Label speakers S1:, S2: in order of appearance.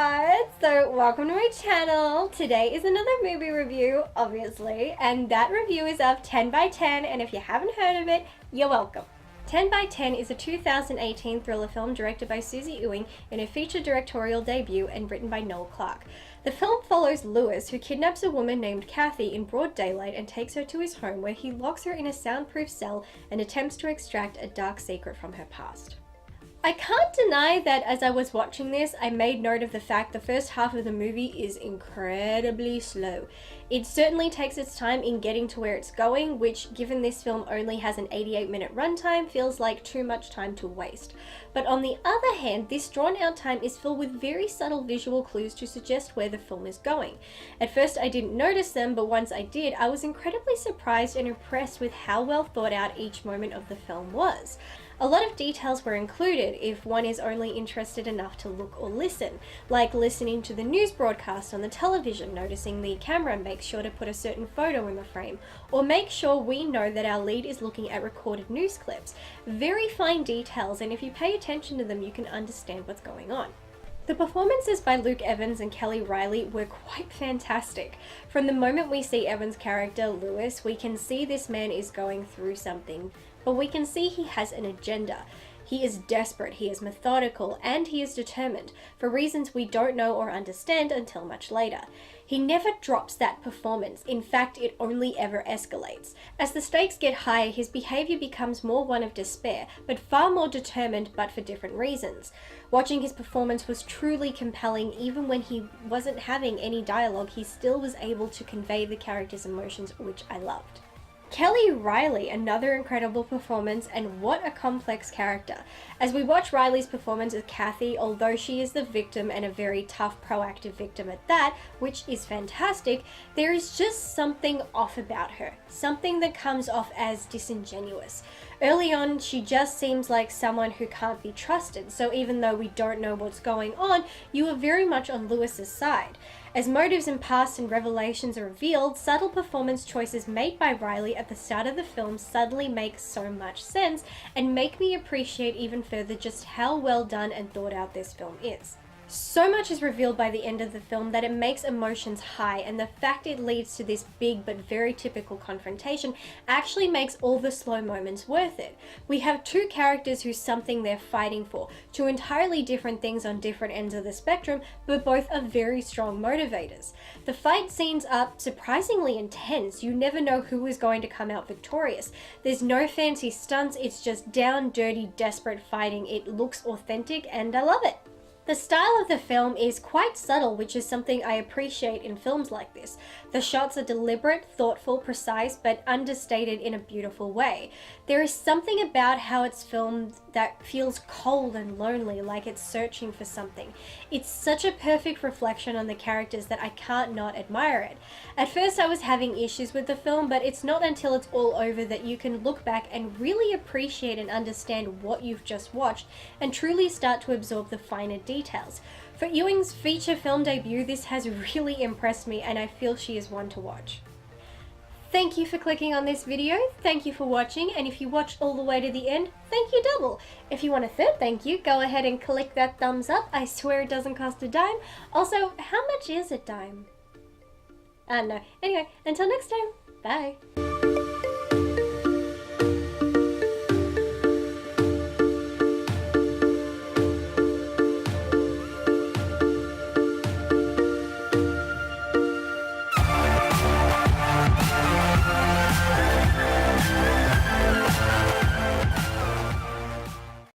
S1: guys, so welcome to my channel. Today is another movie review, obviously, and that review is of 10 by 10, and if you haven't heard of it, you're welcome. 10 by 10 is a 2018 thriller film directed by Susie Ewing in her feature directorial debut and written by Noel Clarke. The film follows Lewis, who kidnaps a woman named Kathy in broad daylight and takes her to his home, where he locks her in a soundproof cell and attempts to extract a dark secret from her past. I can't deny that as I was watching this, I made note of the fact the first half of the movie is incredibly slow. It certainly takes its time in getting to where it's going, which, given this film only has an 88-minute runtime, feels like too much time to waste. But on the other hand, this drawn-out time is filled with very subtle visual clues to suggest where the film is going. At first I didn't notice them, but once I did, I was incredibly surprised and impressed with how well thought out each moment of the film was. A lot of details were included if one is only interested enough to look or listen, like listening to the news broadcast on the television, noticing the camera makes sure to put a certain photo in the frame, or make sure we know that our lead is looking at recorded news clips. Very fine details, and if you pay attention to them, you can understand what's going on. The performances by Luke Evans and Kelly Reilly were quite fantastic. From the moment we see Evans' character, Lewis, we can see this man is going through something, but we can see he has an agenda. He is desperate, he is methodical, and he is determined, for reasons we don't know or understand until much later. He never drops that performance. In fact, it only ever escalates. As the stakes get higher, his behavior becomes more one of despair, but far more determined, but for different reasons. Watching his performance was truly compelling. Even when he wasn't having any dialogue, he still was able to convey the character's emotions, which I loved. Kelly Reilly, another incredible performance, and what a complex character. As we watch Reilly's performance as Kathy, although she is the victim and a very tough, proactive victim at that, which is fantastic, there is just something off about her. Something that comes off as disingenuous. Early on, she just seems like someone who can't be trusted, so even though we don't know what's going on, you are very much on Lewis's side. As motives and past and revelations are revealed, subtle performance choices made by Reilly at the start of the film suddenly make so much sense and make me appreciate even further just how well done and thought out this film is. So much is revealed by the end of the film that it makes emotions high, and the fact it leads to this big but very typical confrontation actually makes all the slow moments worth it. We have two characters who's something they're fighting for, two entirely different things on different ends of the spectrum, but both are very strong motivators. The fight scenes are surprisingly intense. You never know who is going to come out victorious. There's no fancy stunts, it's just down, dirty, desperate fighting. It looks authentic and I love it. The style of the film is quite subtle, which is something I appreciate in films like this. The shots are deliberate, thoughtful, precise, but understated in a beautiful way. There is something about how it's filmed that feels cold and lonely, like it's searching for something. It's such a perfect reflection on the characters that I can't not admire it. At first I was having issues with the film, but it's not until it's all over that you can look back and really appreciate and understand what you've just watched and truly start to absorb the finer details. For Ewing's feature film debut, this has really impressed me, and I feel she is one to watch. Thank you for clicking on this video, thank you for watching, and if you watched all the way to the end, thank you double. If you want a third thank you, go ahead and click that thumbs up. I swear it doesn't cost a dime. Also, how much is a dime? I don't know. Anyway, until next time, bye.